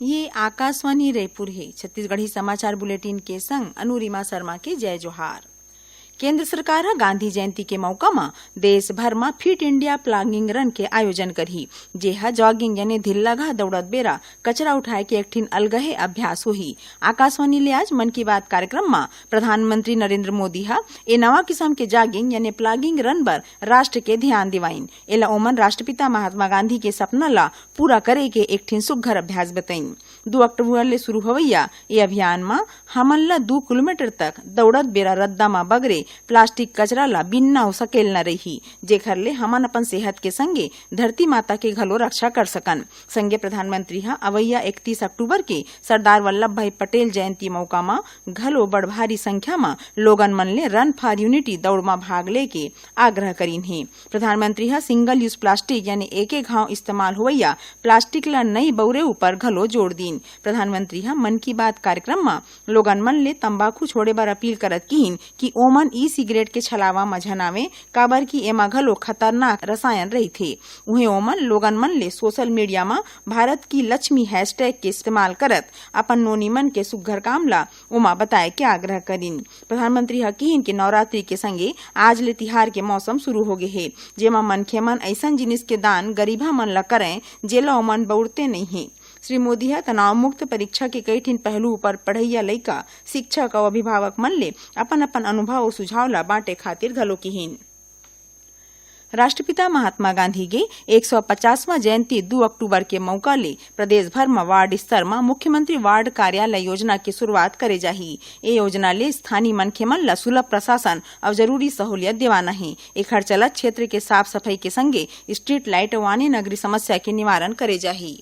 ये आकाशवाणी रायपुर है। छत्तीसगढ़ी समाचार बुलेटिन के संग अनुरिमा शर्मा के जय जोहार। केंद्र सरकार गांधी जयंती के मौका में देश भर में फिट इंडिया प्लॉगिंग रन के आयोजन करही, जेहा जॉगिंग यानी धिल्लाघा दौड़त बेरा कचरा उठाए के एकठिन अलगहे अभ्यास होही। आकाशवाणी ले आज मन की बात कार्यक्रम में प्रधानमंत्री नरेंद्र मोदी ए नवा किस्म के जॉगिंग यानी प्लॉगिंग रन पर राष्ट्र के ध्यान दिवाइन। एला ओमन राष्ट्रपिता महात्मा गांधी के सपना ला पूरा करे के एकठिन सुघ्घर अभ्यास बताइन। 2 अक्टूबर ले शुरू होवैया ये अभियान में हमन ला 2 किलोमीटर तक दौड़त बेरा रद्दा में बगरे प्लास्टिक कचरा ला बिन्ना हो सकेल न रही, जेखर ले हमन अपन सेहत के संगे धरती माता के घलो रक्षा कर सकन। संगे प्रधानमंत्री अवैया 31 अक्टूबर के सरदार वल्लभ भाई पटेल जयंती मौका में घलो बड़ भारी संख्या में लोगन मन ले रन फॉर यूनिटी दौड़ में भाग ले के आग्रह करीन है। प्रधानमंत्री सिंगल यूज प्लास्टिक यानी एक घाव इस्तेमाल होवैया प्लास्टिक ला नई बौरे ऊपर घलो जोड़ दीन। प्रधानमंत्री मन की बात कार्यक्रम में लोगन मन ले तंबाकू छोड़े बर अपील करत कीन कि ओमन ई सिगरेट के छलावा मझनावे काबर की एमा घलो खतरनाक रसायन रही थे। उहे ओमन लोगन मन ले सोशल मीडिया में भारत की लक्ष्मी हैशटैग के इस्तेमाल करत अपन नोनी मन के सुघ्घर काम ला उमा बताए के आग्रह करीन। प्रधानमंत्री कीन के नवरात्रि के संगे आज ले तिहार के मौसम शुरू हो गए है, जेमा मनखे मन ऐसा जिनिस के दान गरीबा मन ला करें जेला ओमन बउरते नहीं है। श्री मोदी तनाव मुक्त परीक्षा के कई ठिन पहलू पर पढ़ैया लइका, शिक्षक और अभिभावक मन ले अपन अपन अनुभव और सुझाव ला बांटे खातिर घलो कीन। राष्ट्रपिता महात्मा गांधी के 150वां जयंती 2 अक्टूबर के मौका ले प्रदेश भर में वार्ड स्तर में मुख्यमंत्री वार्ड कार्यालय योजना की शुरुआत करे जाही। ये योजना ले स्थानीय मनखे मन ला सुलभ प्रशासन और जरूरी सहूलियत दिवाना है। एक हर चलत क्षेत्र के साफ सफाई के संगे स्ट्रीट लाइट वानी नगरी समस्या के निवारण करे जाही।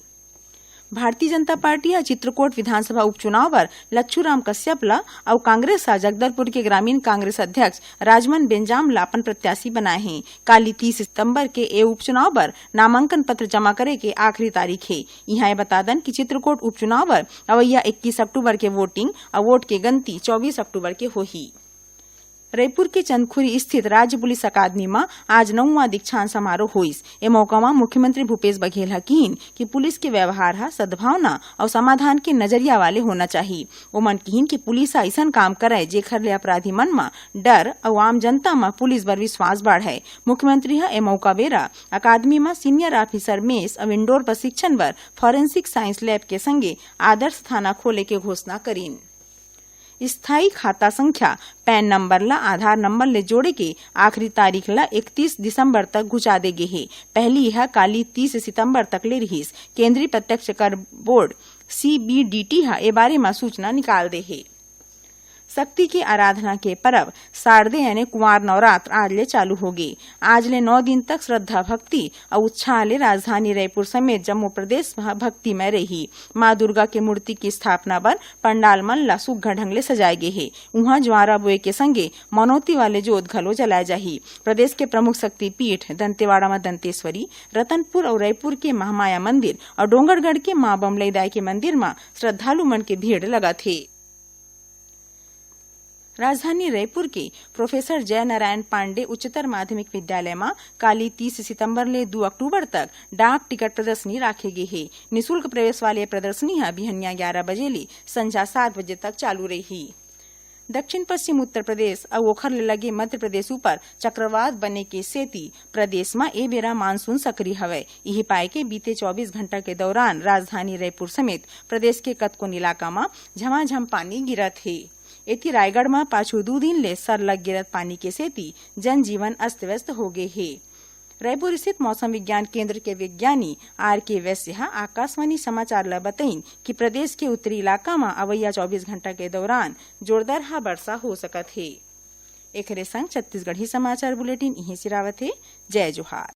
भारतीय जनता पार्टी चित्रकोट विधानसभा उपचुनाव पर लच्छूराम कश्यप ला और कांग्रेस जगदलपुर के ग्रामीण कांग्रेस अध्यक्ष राजमन बेंजाम ला अपन प्रत्याशी बनाए हैं। काली 30 सितंबर के ए उपचुनाव पर नामांकन पत्र जमा करे के आखिरी तारीख है। यहाँ बता दन कि चित्रकोट उपचुनाव पर अवैया 21 अक्टूबर के वोटिंग और वोट के गिनती 24 अक्टूबर के होही। रायपुर के चंदखुरी स्थित राज्य पुलिस अकादमी में आज 9वां दीक्षांत समारोह होइस। ए मौका में मुख्यमंत्री भूपेश बघेल कीन कि पुलिस के व्यवहार सद्भावना और समाधान के नजरिया वाले होना चाहिए। ओमन कीन कि पुलिस ऐसा काम करे जेखर ले अपराधी मन में डर और आम जनता में पुलिस पर विश्वास बढ़े। मुख्यमंत्री ए मौका बेरा अकादमी में सीनियर ऑफिसर मेस और इंडोर प्रशिक्षण पर फॉरेंसिक साइंस लैब के संगे आदर्श थाना खोले के घोषणा करीन। स्थायी खाता संख्या पैन नंबर ला आधार नंबर ले जोड़े के आखिरी तारीख ला 31 दिसंबर तक घुचा दे गे है। पहली यह काली 30 सितंबर तक ले रहीस। केंद्रीय प्रत्यक्ष कर बोर्ड CBDT ए बारे में सूचना निकाल दे है। शक्ति की आराधना के पर्व शारदे यानी कुमार नवरात्र आज ले चालू होगी। आज ले 9 दिन तक श्रद्धा भक्ति और उत्साह ले राजधानी रायपुर समेत जम्मू प्रदेश भक्ति में रही। माँ दुर्गा के मूर्ति की स्थापना पर पंडाल मन ला सुघ्घर ढंग ले सजाए गे है। उहाँ ज्वारा बोए के संगे मनौती वाले जोत घलो जलाए जाही। प्रदेश के प्रमुख शक्ति पीठ दंतेवाड़ा में दंतेश्वरी, रतनपुर और रायपुर के महामाया मंदिर और डोंगरगढ़ के माँ बमलई दाई के मंदिर में श्रद्धालु मन के भीड़ लगा थे। राजधानी रायपुर के प्रोफेसर जय नारायण पांडे उच्चतर माध्यमिक विद्यालय में काली 30 सितंबर ले 2 अक्टूबर तक डाक टिकट प्रदर्शनी राखे गई है। निःशुल्क प्रवेश वाले प्रदर्शनी बिहनिया 11 बजे ले संझा 7 बजे तक चालू रही। दक्षिण पश्चिम उत्तर प्रदेश और ओखर ले लगे मध्य प्रदेश ऊपर चक्रवात बने के सेती प्रदेश में ए बेरा मानसून सक्रिय हवे। यही पाए के बीते 24 घंटा के दौरान राजधानी रायपुर समेत प्रदेश के कतकोन इलाका में झमाझम पानी गिरत है। एथी रायगढ़ में पाछू 2 दिन ले सरलग गिरत पानी के सेती जनजीवन अस्त व्यस्त हो गए है। रायपुर स्थित मौसम विज्ञान केंद्र के विज्ञानी RK वैश्य आकाशवाणी समाचार ला बताइन कि प्रदेश के उत्तरी इलाका में अवैया 24 घंटा के दौरान जोरदार वर्षा हो सकत है। एकरे संग छत्तीसगढ़ी समाचार बुलेटिन यहीं सिरावत है। जय जोहार।